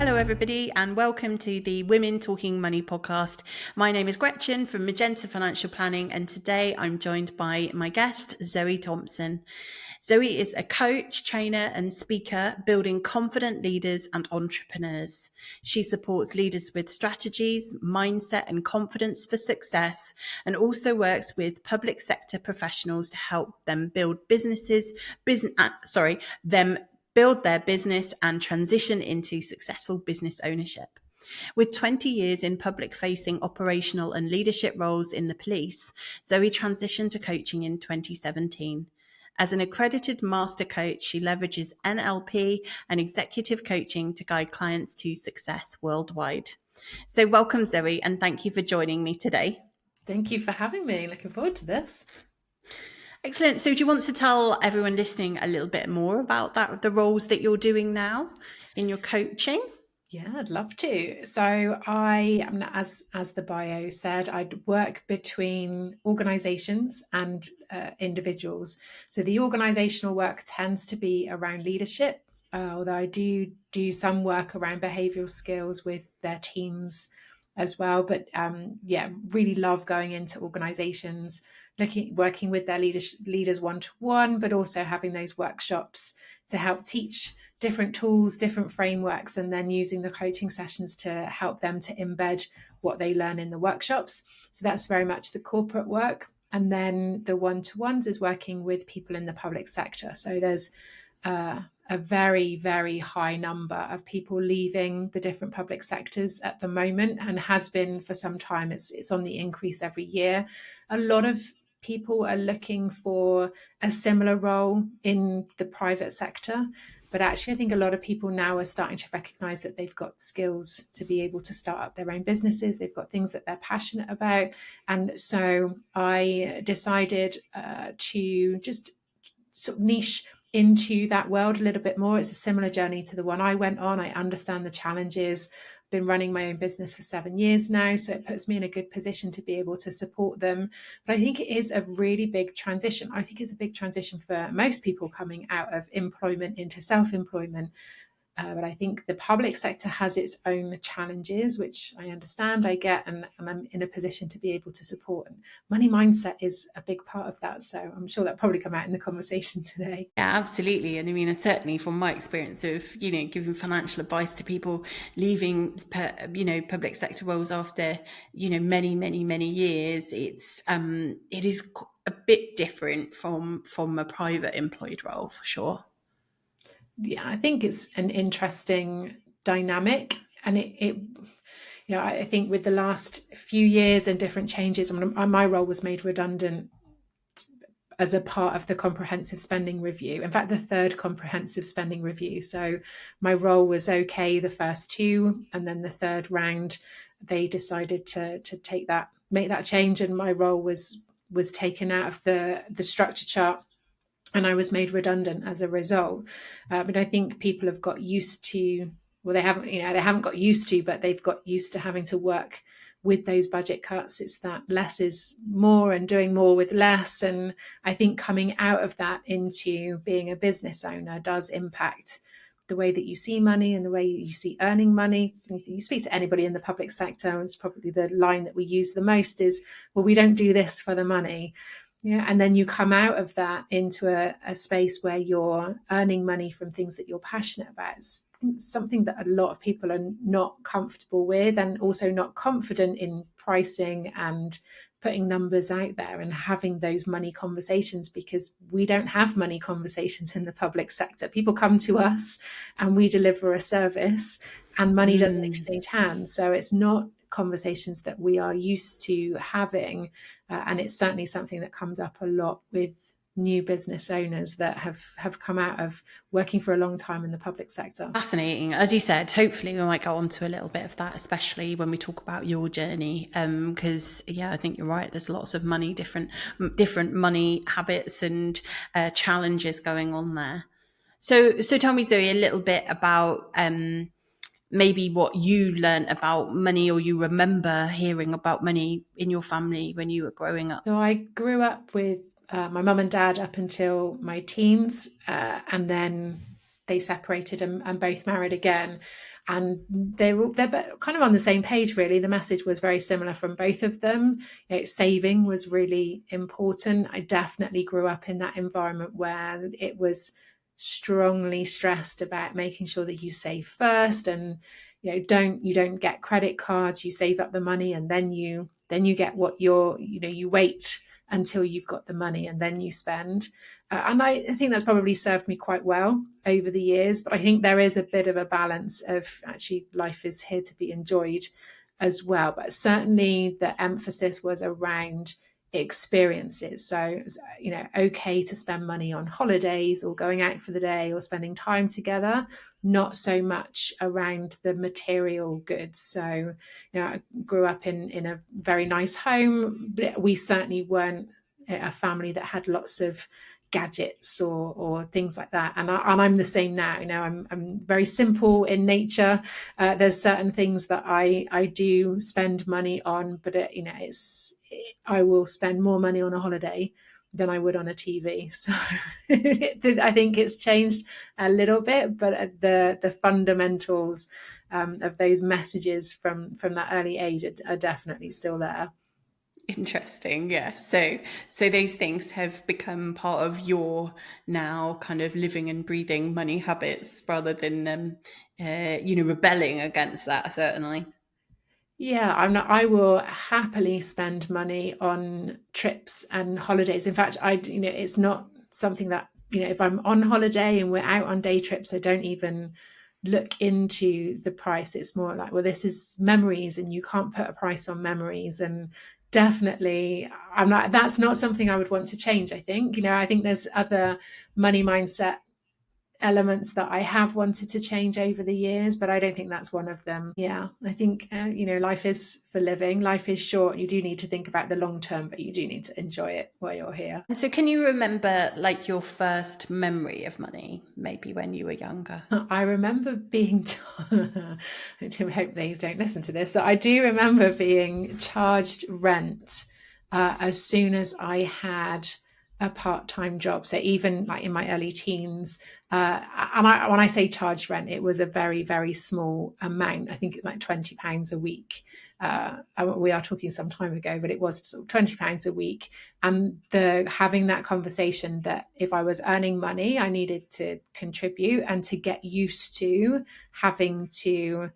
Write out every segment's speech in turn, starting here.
Hello, everybody, and welcome to the Women Talking Money podcast. My name is Gretchen from Magenta Financial Planning, and today I'm joined by my guest, Zoe Thompson. Zoe is a coach, trainer, and speaker building confident leaders and entrepreneurs. She supports leaders with strategies, mindset, and confidence for success, and also works with public sector professionals to help them build build their business and transition into successful business ownership. With 20 years in public-facing operational and leadership roles in the police, Zoe transitioned to coaching in 2017. As an accredited master coach, she leverages NLP and executive coaching to guide clients to success worldwide. So welcome, Zoe, and thank you for joining me today. Thank you for having me. Looking forward to this. Excellent. So do you want to tell everyone listening a little bit more about the roles that you're doing now in your coaching? Yeah, I'd love to. So I am, as the bio said, I'd work between organizations and individuals. So the organizational work tends to be around leadership, although I do some work around behavioral skills with their teams as well. But really love going into organizations, working with their leaders one-to-one, but also having those workshops to help teach different tools, different frameworks, and then using the coaching sessions to help them to embed what they learn in the workshops. So that's very much the corporate work. And then the one-to-ones is working with people in the public sector. So there's a very, very high number of people leaving the different public sectors at the moment, and has been for some time. It's on the increase every year. A lot of people are looking for a similar role in the private sector. But actually, I think a lot of people now are starting to recognize that they've got skills to be able to start up their own businesses. They've got things that they're passionate about. And so I decided to just sort of niche into that world a little bit more. It's a similar journey to the one I went on. I understand the challenges. Been running my own business for 7 years now, so it puts me in a good position to be able to support them. But I think it is a really big transition. I think it's a big transition for most people coming out of employment into self-employment. But I think the public sector has its own challenges, which I understand, I get, and I'm in a position to be able to support. And money mindset is a big part of that. So I'm sure that'll probably come out in the conversation today. Yeah, absolutely. And I mean, certainly from my experience of, giving financial advice to people leaving, public sector roles after, many, many, many years, it is a bit different from a private employed role for sure. Yeah, I think it's an interesting dynamic, and I think with the last few years and different changes, my role was made redundant as a part of the comprehensive spending review. In fact, the third comprehensive spending review. So my role was okay the first two, and then the third round, they decided to make that change, and my role was taken out of the structure chart, and I was made redundant as a result. But I think people have got used to, well, they haven't got used to, but they've got used to having to work with those budget cuts. It's that less is more and doing more with less. And I think coming out of that into being a business owner does impact the way that you see money and the way you see earning money. You speak to anybody in the public sector, and it's probably the line that we use the most is, well, we don't do this for the money. And then you come out of that into a space where you're earning money from things that you're passionate about. It's something that a lot of people are not comfortable with, and also not confident in pricing and putting numbers out there and having those money conversations, because we don't have money conversations in the public sector. People come to us and we deliver a service, and money doesn't exchange hands. So it's not conversations that we are used to having, and it's certainly something that comes up a lot with new business owners that have come out of working for a long time in the public sector. Fascinating. As you said, hopefully we might go on to a little bit of that, especially when we talk about your journey, because I think you're right, there's lots of money, different money habits and challenges going on there. So tell me, Zoe, a little bit about maybe what you learned about money, or you remember hearing about money in your family when you were growing up. So I grew up with my mum and dad up until my teens, and then they separated and both married again. and they're kind of on the same page, really. The message was very similar from both of them. Saving was really important. I definitely grew up in that environment where it was strongly stressed about making sure that you save first, and you don't get credit cards. You save up the money, and then you get what you wait until you've got the money, and then you spend. And I think that's probably served me quite well over the years. But I think there is a bit of a balance of, actually, life is here to be enjoyed as well. But certainly the emphasis was around experiences. So it was, okay to spend money on holidays or going out for the day or spending time together, not so much around the material goods. So, I grew up in a very nice home, but we certainly weren't a family that had lots of gadgets or things like that. And I'm the same now. I'm very simple in nature. There's certain things that I do spend money on, but I will spend more money on a holiday than I would on a TV. So I think it's changed a little bit, but the fundamentals of those messages from that early age are definitely still there. Interesting, yeah. So those things have become part of your now kind of living and breathing money habits, rather than rebelling against that, certainly. Yeah, I will happily spend money on trips and holidays. In fact, it's not something that, if I'm on holiday and we're out on day trips, I don't even look into the price. It's more like, well, this is memories, and you can't put a price on memories. And definitely, that's not something I would want to change. I think there's other money mindset elements that I have wanted to change over the years, but I don't think that's one of them. Yeah, I think, life is for living. Life is short. You do need to think about the long term, but you do need to enjoy it while you're here. And so, can you remember like your first memory of money, maybe when you were younger? I remember being, I hope they don't listen to this. So I do remember being charged rent as soon as I had a part-time job. So even like in my early teens, when I say charged rent, it was a very, very small amount. I think it's like £20 a week. We are talking some time ago, but it was sort of £20 a week. And having that conversation that if I was earning money, I needed to contribute, and to get used to having to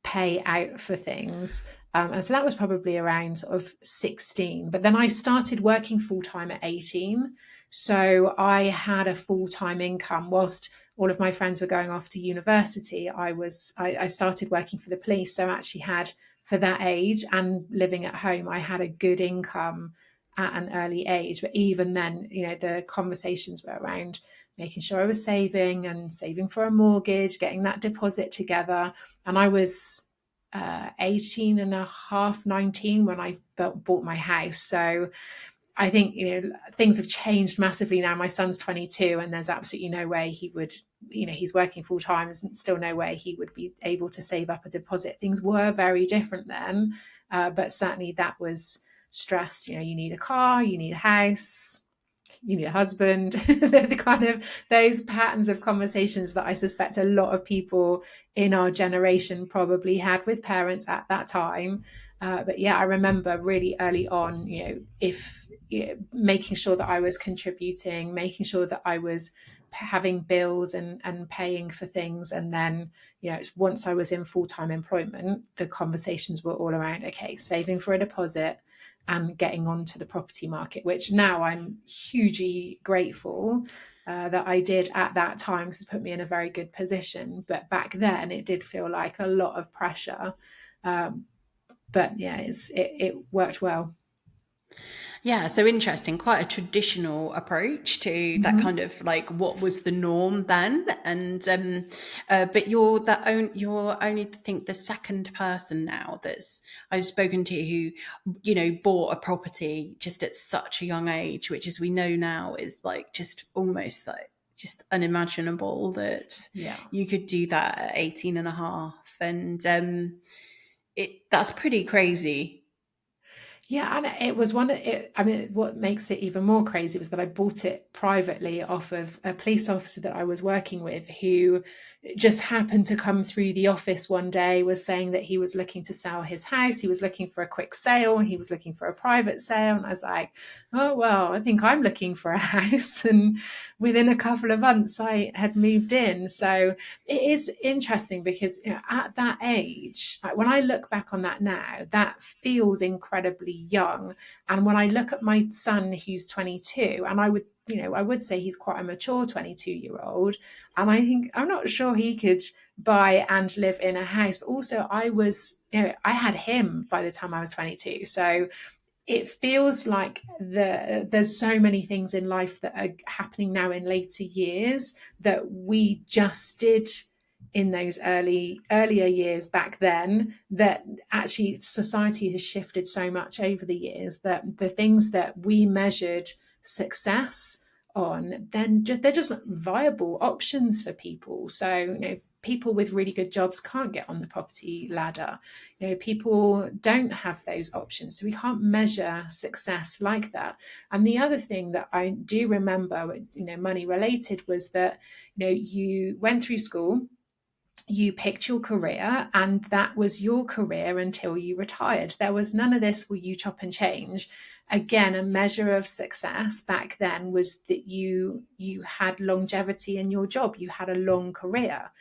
pay out for things. And so that was probably around sort of 16. But then I started working full time at 18. So I had a full time income whilst all of my friends were going off to university. I started working for the police. So I actually had, for that age and living at home, I had a good income at an early age. But even then, the conversations were around making sure I was saving and saving for a mortgage, getting that deposit together. And I was 18 and a half, 19 when I bought my house. So I think, things have changed massively now. My son's 22, and there's absolutely no way he would, he's working full time. There's still no way he would be able to save up a deposit. Things were very different then, but certainly that was stressed. You need a car, you need a house, you need a husband. The kind of those patterns of conversations that I suspect a lot of people in our generation probably had with parents at that time. But yeah, I remember really early on, if making sure that I was contributing, making sure that I was having bills and paying for things. And then, it's once I was in full-time employment, the conversations were all around, okay, saving for a deposit and getting onto the property market, which now I'm hugely grateful that I did at that time, because it's put me in a very good position. But back then it did feel like a lot of pressure. But yeah, it worked well. Yeah, so interesting. Quite a traditional approach to that, Mm-hmm. kind of like what was the norm then, and but you're only, I think, the second person now that's I've spoken to who bought a property just at such a young age, which, as we know now, is like just almost like just unimaginable that Yeah. you could do that at 18 and a half, and that's pretty crazy. Yeah, and it was one. I mean, what makes it even more crazy was that I bought it privately off of a police officer that I was working with, who just happened to come through the office one day, was saying that he was looking to sell his house. He was looking for a quick sale, and he was looking for a private sale. And I was like, oh well, I think I'm looking for a house. And within a couple of months, I had moved in. So it is interesting because, you know, at that age, like when I look back on that now, that feels incredibly young. And when I look at my son who's 22, and I would say he's quite a mature 22-year-old, and I think I'm not sure he could buy and live in a house. But also I had him by the time I was 22. So it feels like there's so many things in life that are happening now in later years that we just did in those earlier years back then, that actually society has shifted so much over the years that the things that we measured success on, then they're just not viable options for people. So, you know, people with really good jobs can't get on the property ladder. You know, people don't have those options, so we can't measure success like that. And the other thing that I do remember, you know, money related, was that, you know, you went through school, you picked your career, and that was your career until you retired. There was none of this, will you chop and change? Again, a measure of success back then was that you had longevity in your job, you had a long career.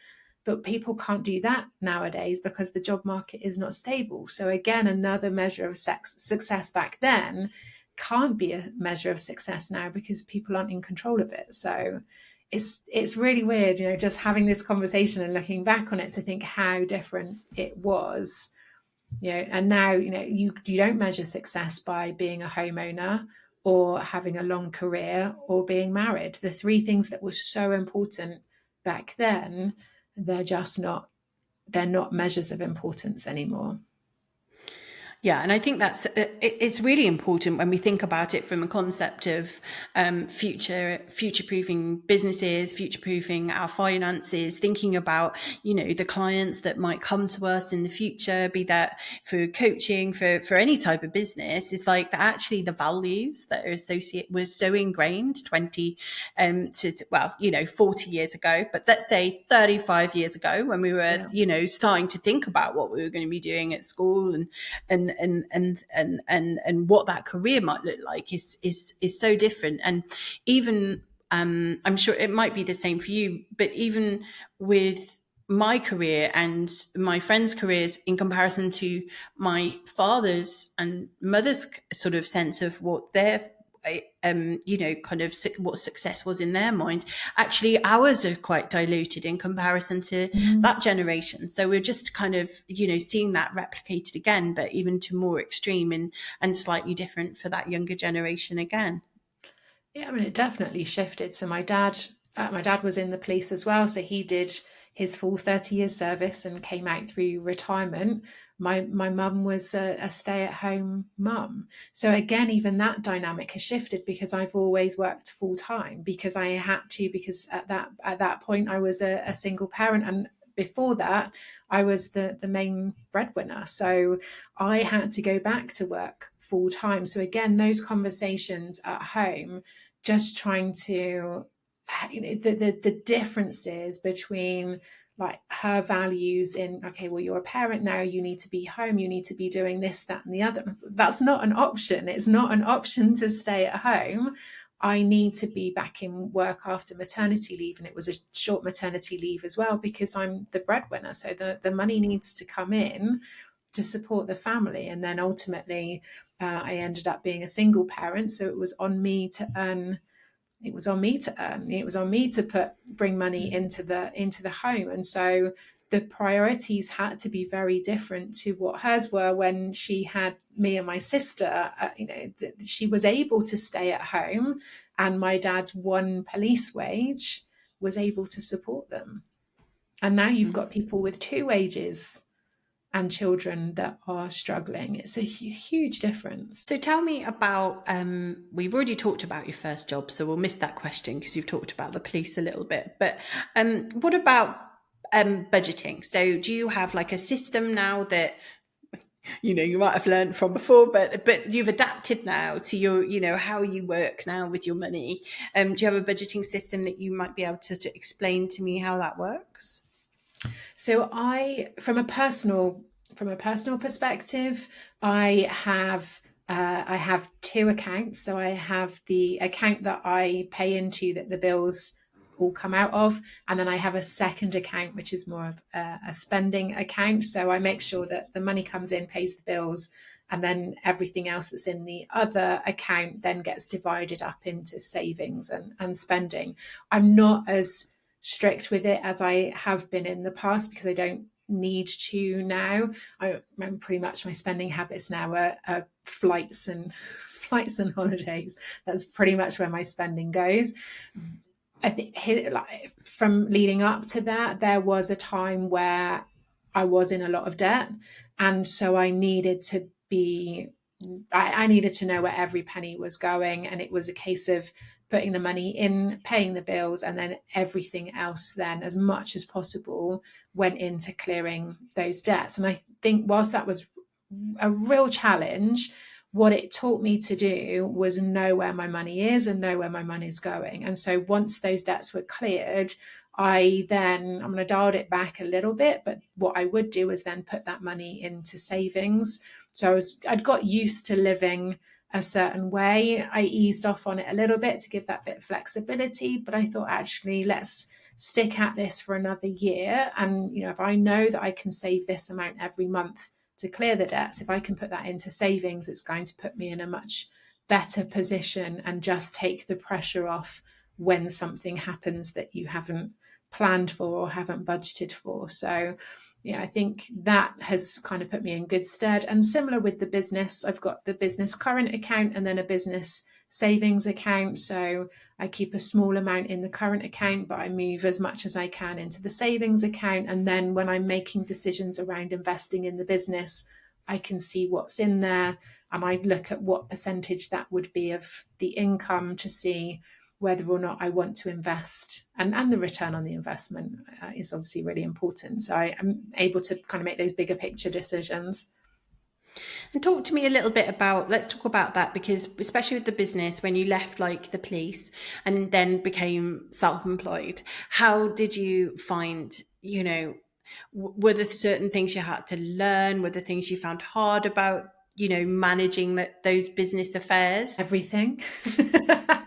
But people can't do that nowadays because the job market is not stable. So again, another measure of success back then can't be a measure of success now because people aren't in control of it. So it's really weird, you know, just having this conversation and looking back on it to think how different it was. You know, and now, you know, you don't measure success by being a homeowner or having a long career or being married. The three things that were so important back then, they're just not, they're not measures of importance anymore. Yeah, and I think it's really important when we think about it from a concept of future proofing businesses, future proofing our finances, thinking about, you know, the clients that might come to us in the future, be that for coaching, for any type of business. Is like that actually the values that are associated was so ingrained 20 well, you know, 40 years ago, but let's say 35 years ago, when we were, Yeah. you know, starting to think about what we were going to be doing at school and what that career might look like is so different. And even I'm sure it might be the same for you, but even with my career and my friends' careers in comparison to my father's and mother's sort of sense of what their you know, kind of what success was in their mind, actually ours are quite diluted in comparison to that generation. So we're just kind of, you know, seeing that replicated again, but even to more extreme and slightly different for that younger generation again. Yeah, I mean, it definitely shifted. So my dad was in the police as well. So he did his full 30 years service and came out through retirement. My mum was a stay-at-home mum. So again, even that dynamic has shifted because I've always worked full time because I had to, because at that point I was a single parent, and before that I was the main breadwinner. So I had to go back to work full time. So again, those conversations at home, just trying to, you know, the differences between like her values in, okay, well, you're a parent now, you need to be home, you need to be doing this, that, and the other. That's not an option. It's not an option to stay at home. I need to be back in work after maternity leave. And it was a short maternity leave as well because I'm the breadwinner. So the money needs to come in to support the family. And then ultimately, I ended up being a single parent. So it was on me to earn. It was on me to earn. It was on me to bring money into the home. And so the priorities had to be very different to what hers were when she had me and my sister. You know, she was able to stay at home, and my dad's one police wage was able to support them. And now you've got people with two wages and children that are struggling. It's a huge difference. So tell me about, we've already talked about your first job, so we'll miss that question because you've talked about the police a little bit. But what about budgeting? So do you have like a system now that you might have learned from before, but you've adapted now to your, how you work now with your money. Do you have a budgeting system that you might be able to explain to me how that works? So from a personal perspective, I have two accounts. So I have the account that I pay into that the bills all come out of, and then I have a second account which is more of a spending account. So I make sure that the money comes in, pays the bills, and then everything else that's in the other account then gets divided up into savings and spending. I'm not as strict with it as I have been in the past because I don't need to now. I remember pretty much my spending habits now are flights and holidays. That's pretty much where my spending goes. I think from leading up to that, there was a time where I was in a lot of debt, and so I needed to be. I needed to know where every penny was going, and it was a case of putting the money in, paying the bills, and then everything else, then as much as possible, went into clearing those debts. And I think whilst that was a real challenge, what it taught me to do was know where my money is and know where my money is going. And so once those debts were cleared, I'm going to dial it back a little bit, but what I would do is then put that money into savings. So I'd got used to living a certain way. I eased off on it a little bit to give that bit of flexibility, but I thought, actually, let's stick at this for another year. And, if I know that I can save this amount every month to clear the debts, if I can put that into savings, it's going to put me in a much better position and just take the pressure off when something happens that you haven't planned for or haven't budgeted for. So I think that has kind of put me in good stead. And similar with the business, I've got the business current account and then a business savings account. So I keep a small amount in the current account, but I move as much as I can into the savings account. And then when I'm making decisions around investing in the business, I can see what's in there, and I look at what percentage that would be of the income to see whether or not I want to invest, and the return on the investment is obviously really important. So I am able to kind of make those bigger picture decisions. And talk to me a little bit let's talk about that, because especially with the business, when you left like the police and then became self-employed, how did you find, were there certain things you had to learn? Were there things you found hard about, managing those business affairs? Everything.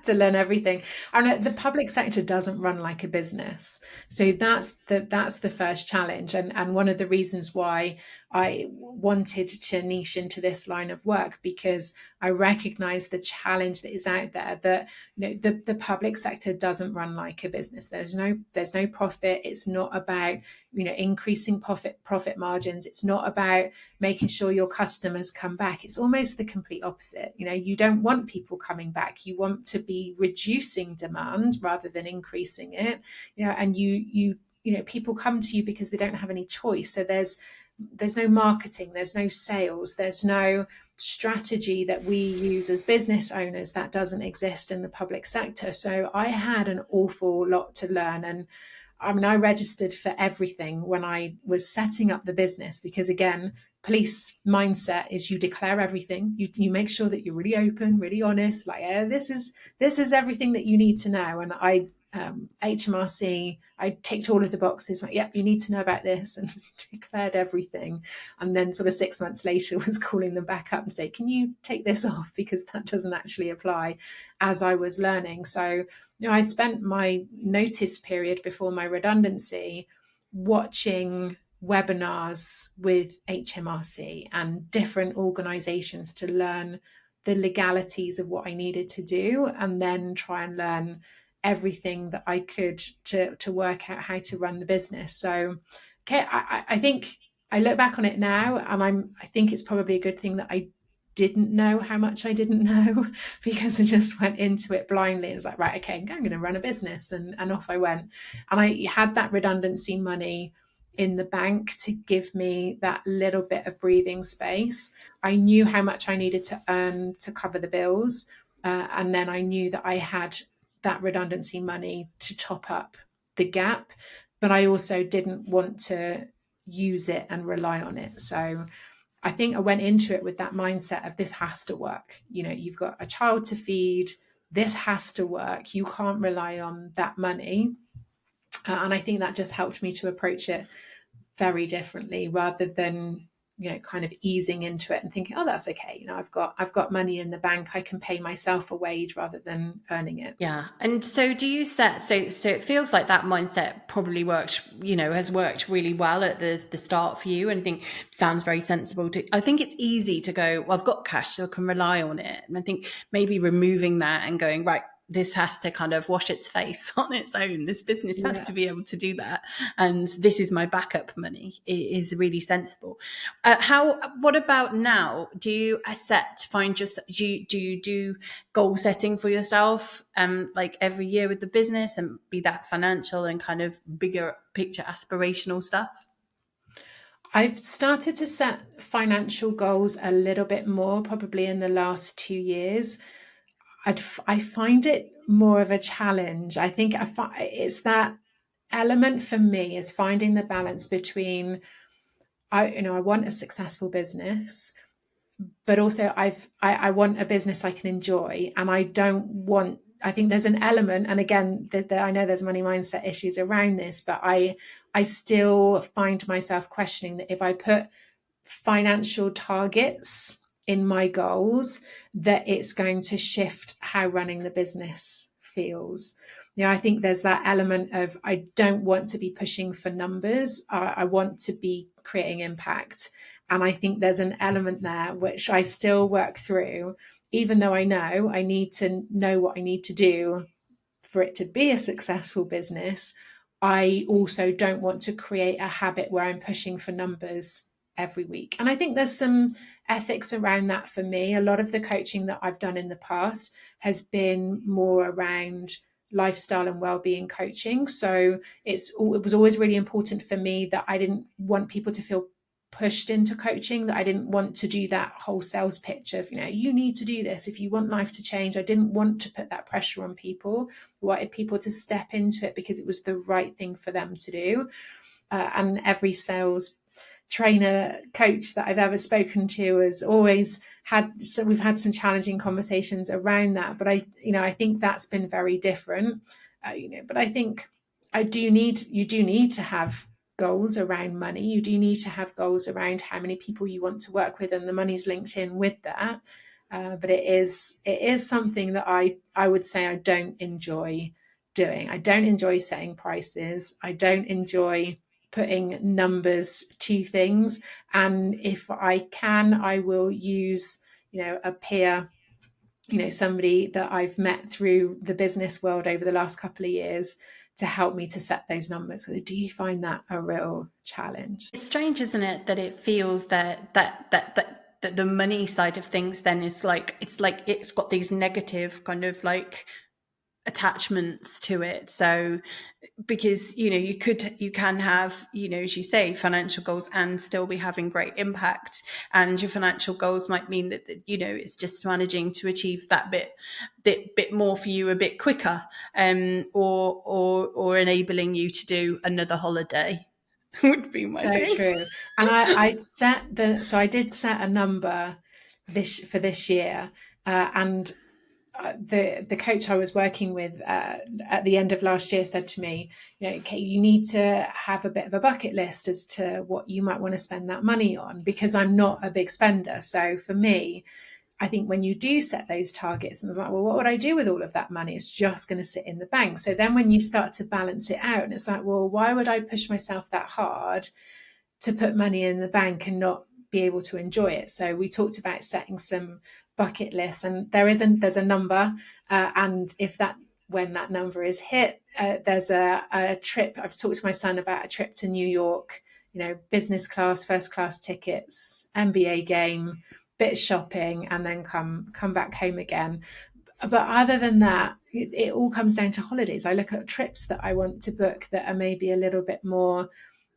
To learn everything. And the public sector doesn't run like a business. So that's the first challenge. And one of the reasons why I wanted to niche into this line of work, because I recognize the challenge that is out there, that the public sector doesn't run like a business. There's no profit. It's not about increasing profit margins. It's not about making sure your customers come back. It's almost the complete opposite. You don't want people coming back. You want to be reducing demand rather than increasing it. And you people come to you because they don't have any choice. So there's no marketing, there's no sales, there's no strategy that we use as business owners that doesn't exist in the public sector. So I had an awful lot to learn. And I registered for everything when I was setting up the business, because again, police mindset is you declare everything. You make sure that you're really open, really honest, like, this is everything that you need to know. And HMRC, I ticked all of the boxes, like, yep, you need to know about this, and declared everything. And then sort of 6 months later was calling them back up and say, can you take this off, because that doesn't actually apply, as I was learning. So I spent my notice period before my redundancy watching webinars with HMRC and different organizations to learn the legalities of what I needed to do, and then try and learn everything that I could to work out how to run the business. So I think I look back on it now, and I think it's probably a good thing that I didn't know how much I didn't know, because I just went into it blindly. It's like, right, okay, I'm going to run a business, and off I went. And I had that redundancy money in the bank to give me that little bit of breathing space. I knew how much I needed to earn to cover the bills. And then I knew that I had that redundancy money to top up the gap, but I also didn't want to use it and rely on it. So I think I went into it with that mindset of this has to work. You've got a child to feed. This has to work. You can't rely on that money. And I think that just helped me to approach it very differently, rather than kind of easing into it and thinking, oh, that's okay, I've got money in the bank, I can pay myself a wage rather than earning it. Yeah. And so do you set, so it feels like that mindset probably works, has worked really well at the start for you. And I think sounds very sensible I think it's easy to go, well, I've got cash, so I can rely on it. And I think maybe removing that and going, right, this has to kind of wash its face on its own. This business has to be able to do that. And this is my backup money. It is really sensible. What about now? Do you do you do goal setting for yourself, like every year with the business, and be that financial and kind of bigger picture aspirational stuff? I've started to set financial goals a little bit more, probably in the last 2 years. I find it more of a challenge. I think it's that element for me is finding the balance between, I want a successful business, but also I want a business I can enjoy, and I think there's an element, and again, I know there's money mindset issues around this, but I still find myself questioning that if I put financial targets in my goals, that it's going to shift how running the business feels. I think there's that element of, I don't want to be pushing for numbers. I want to be creating impact. And I think there's an element there which I still work through, even though I know I need to know what I need to do for it to be a successful business. I also don't want to create a habit where I'm pushing for numbers every week. And I think there's some ethics around that for me. A lot of the coaching that I've done in the past has been more around lifestyle and well-being coaching. So it was always really important for me that I didn't want people to feel pushed into coaching, that I didn't want to do that whole sales pitch of, you need to do this if you want life to change. I didn't want to put that pressure on people. I wanted people to step into it because it was the right thing for them to do. And every sales trainer, coach that I've ever spoken to has always we've had some challenging conversations around that. But I think that's been very different. But I think you do need to have goals around money. You do need to have goals around how many people you want to work with, and the money's linked in with that. But it is something that I would say I don't enjoy doing. I don't enjoy setting prices. I don't enjoy putting numbers to things. And if I can, I will use, a peer, somebody that I've met through the business world over the last couple of years to help me to set those numbers. So do you find that a real challenge? It's strange, isn't it, that it feels that the money side of things then is like it's got these negative kind of like attachments to it. So because you can have, as you say, financial goals and still be having great impact, and your financial goals might mean that it's just managing to achieve that bit more for you a bit quicker, or enabling you to do another holiday would be my thing. So true. And I did set a number for this year, and the coach I was working with at the end of last year said to me, okay, you need to have a bit of a bucket list as to what you might want to spend that money on, because I'm not a big spender. So for me, I think when you do set those targets, and it's like, well, what would I do with all of that money? It's just going to sit in the bank. So then when you start to balance it out, and it's like, well, why would I push myself that hard to put money in the bank and not be able to enjoy it? So we talked about setting some bucket lists, and there's a number, and when that number is hit, there's a trip. I've talked to my son about a trip to New York, business class, first class tickets, NBA game, bit shopping, and then come back home again. But other than that, it all comes down to holidays. I look at trips that I want to book that are maybe a little bit more,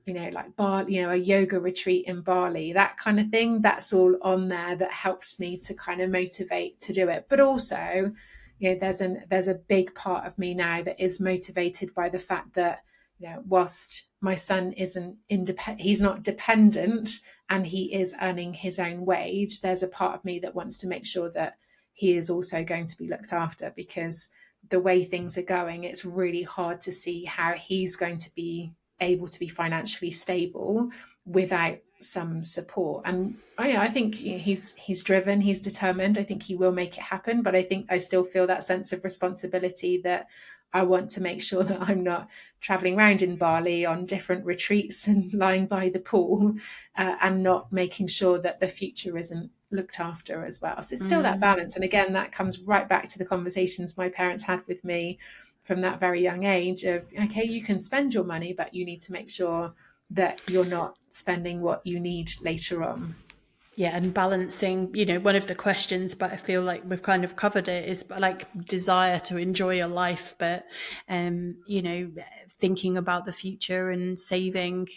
like Bali, a yoga retreat in Bali, that kind of thing. That's all on there that helps me to kind of motivate to do it. But also, there's a big part of me now that is motivated by the fact that whilst my son isn't independent, he's not dependent, and he is earning his own wage, there's a part of me that wants to make sure that he is also going to be looked after, because the way things are going, it's really hard to see how he's going to be able to be financially stable without some support. And I think he's driven, he's determined. I think he will make it happen, but I think I still feel that sense of responsibility that I want to make sure that I'm not traveling around in Bali on different retreats and lying by the pool, and not making sure that the future isn't looked after as well. So it's still that balance. And again, that comes right back to the conversations my parents had with me from that very young age of, okay, you can spend your money, but you need to make sure that you're not spending what you need later on. Yeah, and balancing, one of the questions, but I feel like we've kind of covered it, is like desire to enjoy your life, but thinking about the future and saving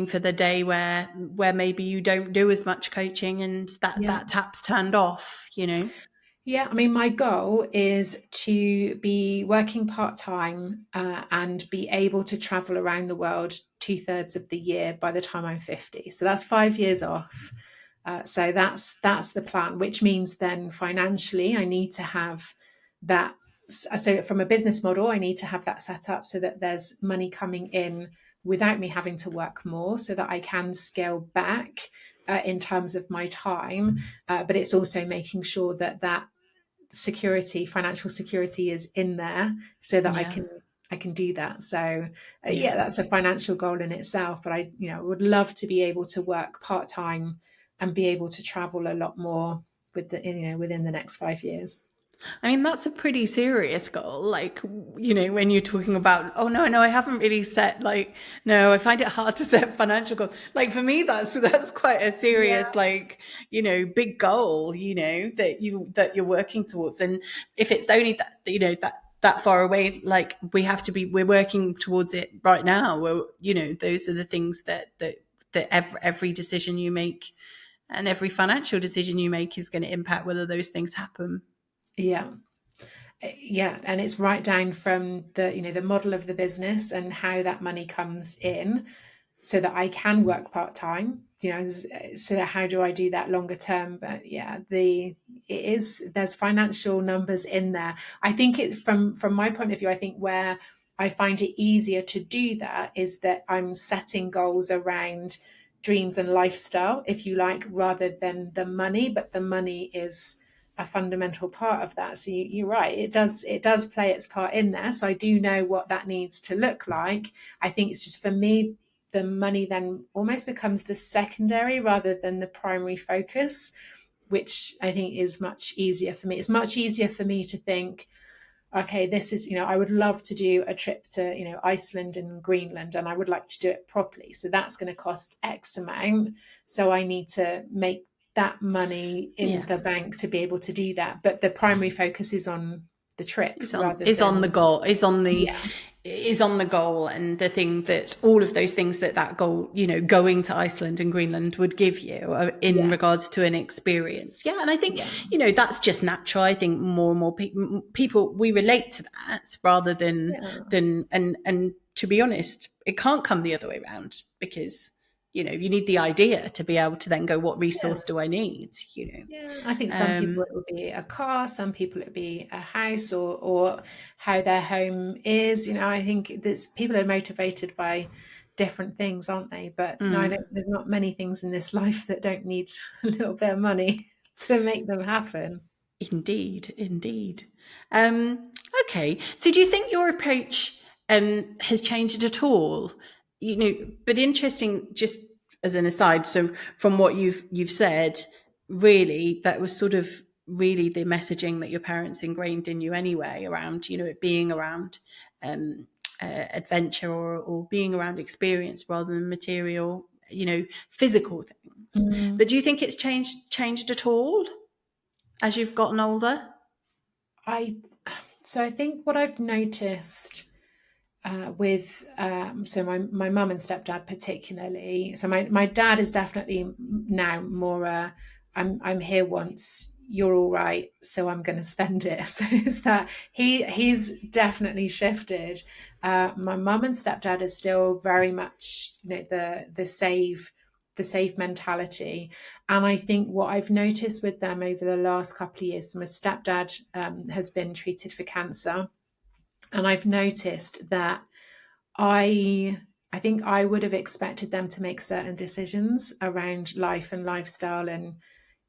for the day where maybe you don't do as much coaching and Yeah. that tap's turned off. Yeah, I mean, my goal is to be working part-time, and be able to travel around the world 2/3 of the year by the time I'm 50. So that's 5 years off. So that's the plan, which means then financially I need to have that. So from a business model, I need to have that set up so that there's money coming in without me having to work more, so that I can scale back in terms of my time. But it's also making sure that financial security is in there, so that Yeah. I can do that. So Yeah. that's a financial goal in itself. But I would love to be able to work part time and be able to travel a lot more within the next 5 years. I mean, that's a pretty serious goal. Like, when you're talking about, oh, no, I haven't really set, like, no, I find it hard to set financial goals. Like, for me, that's quite a Yeah. serious, like, big goal, that you're working towards. And if it's only that far away, like, we're working towards it right now. Those are the things that every decision you make and every financial decision you make is going to impact whether those things happen. Yeah. Yeah, and it's right down from the model of the business and how that money comes in, so that I can work part time. So how do I do that longer term? But yeah, there's financial numbers in there. I think it's from my point of view. I think where I find it easier to do that is that I'm setting goals around dreams and lifestyle, if you like, rather than the money. But the money is a fundamental part of that. So you're right, it does play its part in there. So I do know what that needs to look like. I think it's just, for me, the money then almost becomes the secondary rather than the primary focus, which I think is much easier for me. It's much easier for me to think, okay, this is, I would love to do a trip to, Iceland and Greenland, and I would like to do it properly. So that's going to cost X amount. So I need to make that money in Yeah. the bank to be able to do that. But the primary focus is on the trip rather Is on the than, goal, yeah, is on the goal, and the thing that all of those things that goal, going to Iceland and Greenland would give you in yeah, regards to an experience. Yeah. And I think, yeah, that's just natural. I think more and more people, we relate to that rather than, yeah. and to be honest, it can't come the other way around, because, you need the idea to be able to then go, what Yeah. resource do I need, Yeah, I think some people um, it will be a car, some people it will be a house, or how their home is. I think there's people are motivated by different things, aren't they? But no, there's not many things in this life that don't need a little bit of money to make them happen. Indeed, indeed. Um, okay, so do you think your approach has changed at all? But interesting. Just as an aside, so from what you've said, really, that was sort of really the messaging that your parents ingrained in you anyway, around it being around um, adventure, or being around experience rather than material, physical things. Mm. But do you think it's changed at all as you've gotten older? I so I think what I've noticed with so my mum and stepdad particularly. So my dad is definitely now more I'm here once, you're all right, so I'm going to spend it. So it's that he's definitely shifted. My mum and stepdad are still very much, the save mentality. And I think what I've noticed with them over the last couple of years, my stepdad has been treated for cancer, and I've noticed that I I think I would have expected them to make certain decisions around life and lifestyle, and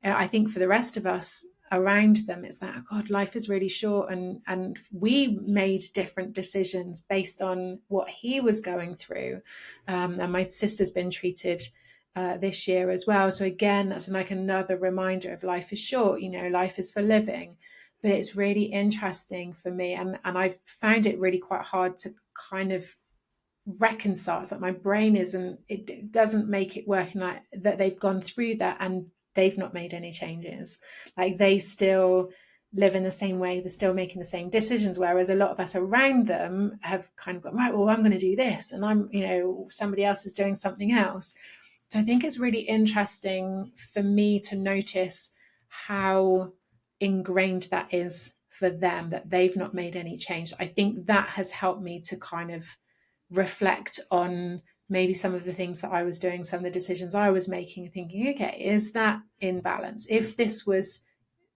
I think for the rest of us around them, it's that, oh God, life is really short, and we made different decisions based on what he was going through, and my sister's been treated this year as well. So again, that's like another reminder of life is short. Life is for living. But it's really interesting for me, and I've found it really quite hard to kind of reconcile. It's like my brain isn't, it doesn't make it work, like that they've gone through that and they've not made any changes. Like they still live in the same way, they're still making the same decisions, whereas a lot of us around them have kind of gone, right, well, I'm going to do this, and somebody else is doing something else. So I think it's really interesting for me to notice how ingrained that is for them, that they've not made any change. I think that has helped me to kind of reflect on maybe some of the things that I was doing, some of the decisions I was making, thinking, okay, is that in balance? If this was,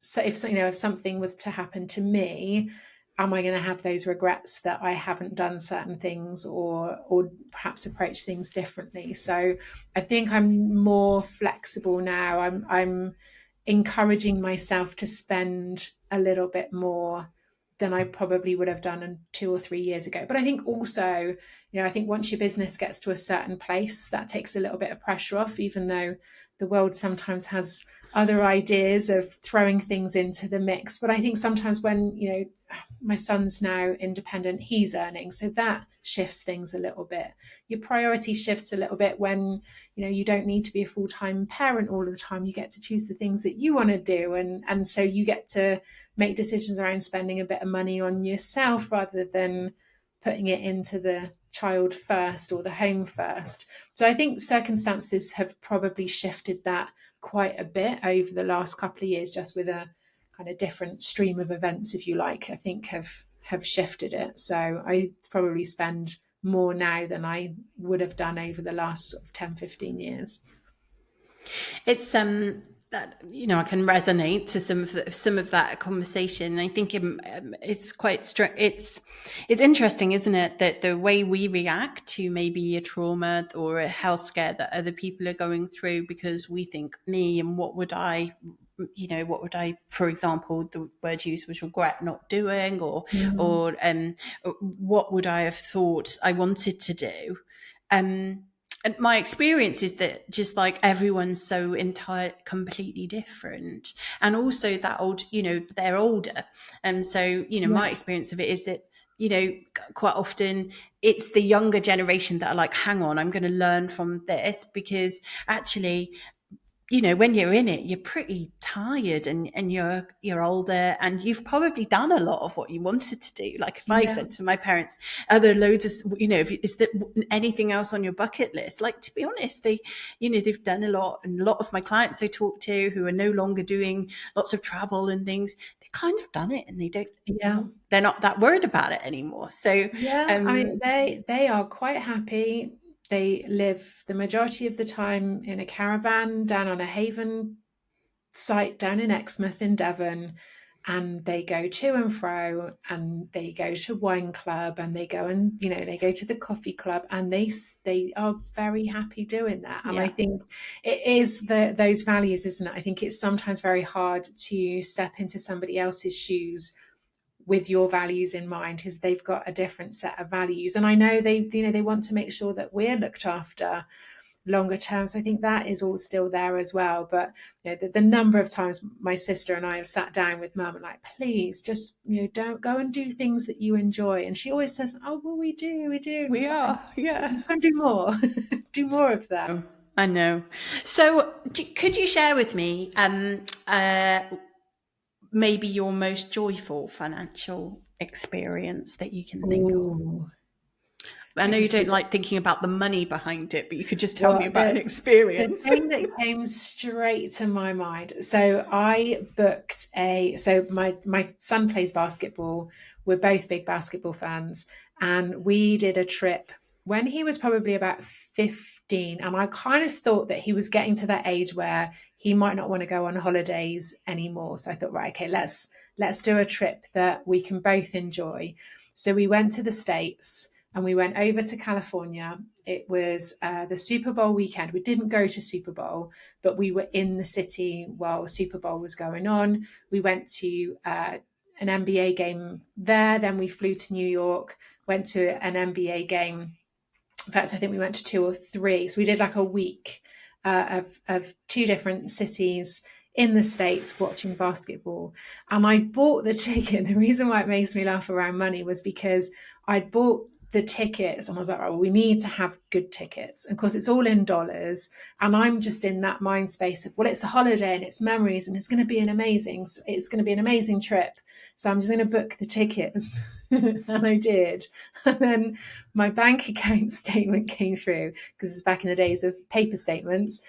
so if something was to happen to me, am I going to have those regrets that I haven't done certain things, or perhaps approach things differently? So I think I'm more flexible now. I'm encouraging myself to spend a little bit more than I probably would have done 2 or 3 years ago. But I think also, I think once your business gets to a certain place, that takes a little bit of pressure off, even though the world sometimes has other ideas of throwing things into the mix. But I think sometimes when, my son's now independent, he's earning, so that shifts things a little bit. Your priority shifts a little bit when, you don't need to be a full-time parent all of the time. You get to choose the things that you want to do. And so you get to make decisions around spending a bit of money on yourself rather than putting it into the child first or the home first. So I think circumstances have probably shifted that quite a bit over the last couple of years, just with a kind of different stream of events, if you like, I think have shifted it. So I probably spend more now than I would have done over the last sort of 10-15 years. It's that I can resonate to some of that conversation. I think it's quite it's interesting, isn't it, that the way we react to maybe a trauma or a health scare that other people are going through, because we think me and what would I, for example, the word used was regret not doing, or what would I have thought I wanted to do. And my experience is that just like everyone's so completely different, and also that they're older, and so my experience of it is that quite often it's the younger generation that are like, hang on, I'm going to learn from this, because actually when you're in it, you're pretty tired, and you're older, and you've probably done a lot of what you wanted to do. Like if I said to my parents, are there loads of, is there anything else on your bucket list? Like, to be honest, they've done a lot. And a lot of my clients I talk to who are no longer doing lots of travel and things, they kind of done it, and they're not that worried about it anymore. So I mean, they are quite happy. They live the majority of the time in a caravan down on a haven site down in Exmouth in Devon, and they go to and fro, and they go to wine club, and they go to the coffee club, and they are very happy doing that. And I think it is those values, isn't it? I think it's sometimes very hard to step into somebody else's shoes with your values in mind, because they've got a different set of values, and I know they want to make sure that we're looked after longer term. So I think that is all still there as well. But the number of times my sister and I have sat down with mum and like, please just don't go and do things that you enjoy, and she always says, oh well, we do. we are, yeah, you can do more. Do more of that. I know. So could you share with me maybe your most joyful financial experience that you can think of? I know It you was don't the like thinking about the money behind it, but you could just tell me Well, about an the experience. thing that came straight to my mind. So my son plays basketball. We're both big basketball fans, and we did a trip when he was probably about 15, and I kind of thought that he was getting to that age where he might not want to go on holidays anymore. So I thought, right, okay, let's do a trip that we can both enjoy. So we went to the States and we went over to California. It was the Super Bowl weekend. We didn't go to Super Bowl, but we were in the city while Super Bowl was going on. We went to an NBA game there. Then we flew to New York, went to an NBA game. In fact, I think we went to 2 or 3. So we did like a week of 2 different cities in the States watching basketball. And I bought the ticket. The reason why it makes me laugh around money was because I'd bought the tickets and I was like, oh, well, we need to have good tickets. And of course, it's all in dollars. And I'm just in that mind space of, well, it's a holiday and it's memories and it's going to be an amazing trip. So I'm just going to book the tickets. And I did. And then my bank account statement came through because it's back in the days of paper statements.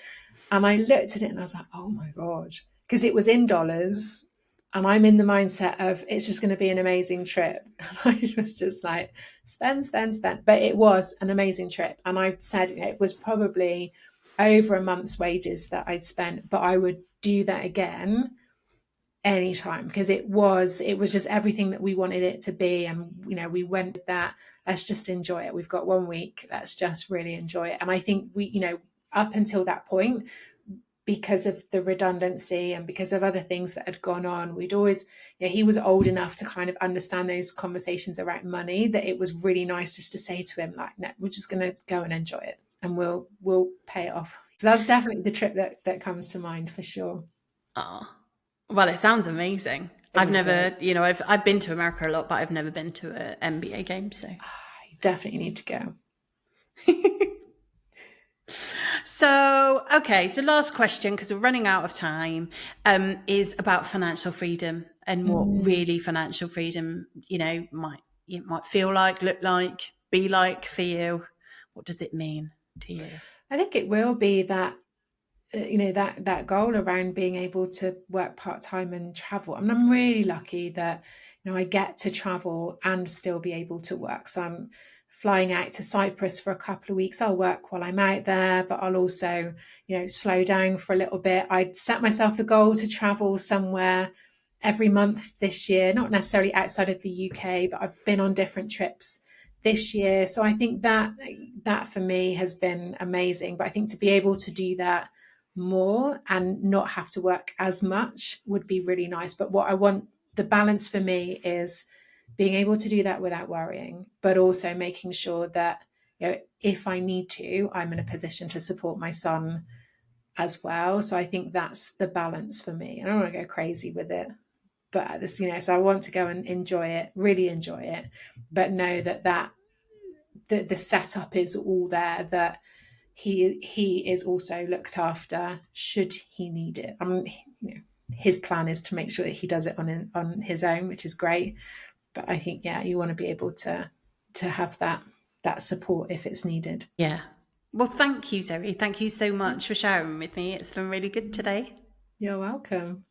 And I looked at it and I was like, oh my God, because it was in dollars. And I'm in the mindset of it's just going to be an amazing trip. And I was just like, spend, spend, spend. But it was an amazing trip. And I said, it was probably over a month's wages that I'd spent, but I would do that again anytime because it was just everything that we wanted it to be. And we went with that. Let's just enjoy it. We've got 1 week. Let's just really enjoy it. And I think we up until that point, because of the redundancy and because of other things that had gone on, we'd always, he was old enough to kind of understand those conversations around money, that it was really nice just to say to him, like, no, we're just going to go and enjoy it and we'll pay it off. So that's definitely the trip that comes to mind for sure. Oh, well, it sounds amazing. It I've was never, great. I've been to America a lot, but I've never been to an NBA game. So, You definitely need to go. so okay. So last question, because we're running out of time, is about financial freedom and what really financial freedom, might feel like, look like, be like for you. What does it mean to you? I think it will be that that goal around being able to work part-time and travel. I mean, I'm really lucky that I get to travel and still be able to work. So I'm flying out to Cyprus for a couple of weeks. I'll work while I'm out there, but I'll also slow down for a little bit. I'd set myself the goal to travel somewhere every month this year, not necessarily outside of the UK, but I've been on different trips this year. So I think that for me has been amazing. But I think to be able to do that more and not have to work as much would be really nice. But what I want, the balance for me, is being able to do that without worrying, but also making sure that if I need to, I'm in a position to support my son as well. So I think that's the balance for me. I don't want to go crazy with it, but this, so I want to go and enjoy it, really enjoy it, but know that the setup is all there, that he is also looked after should he need it. I mean, his plan is to make sure that he does it on his own, which is great. But I think, you want to be able to have that support if it's needed. Yeah. Well, thank you, Zoe. Thank you so much for sharing with me. It's been really good today. You're welcome.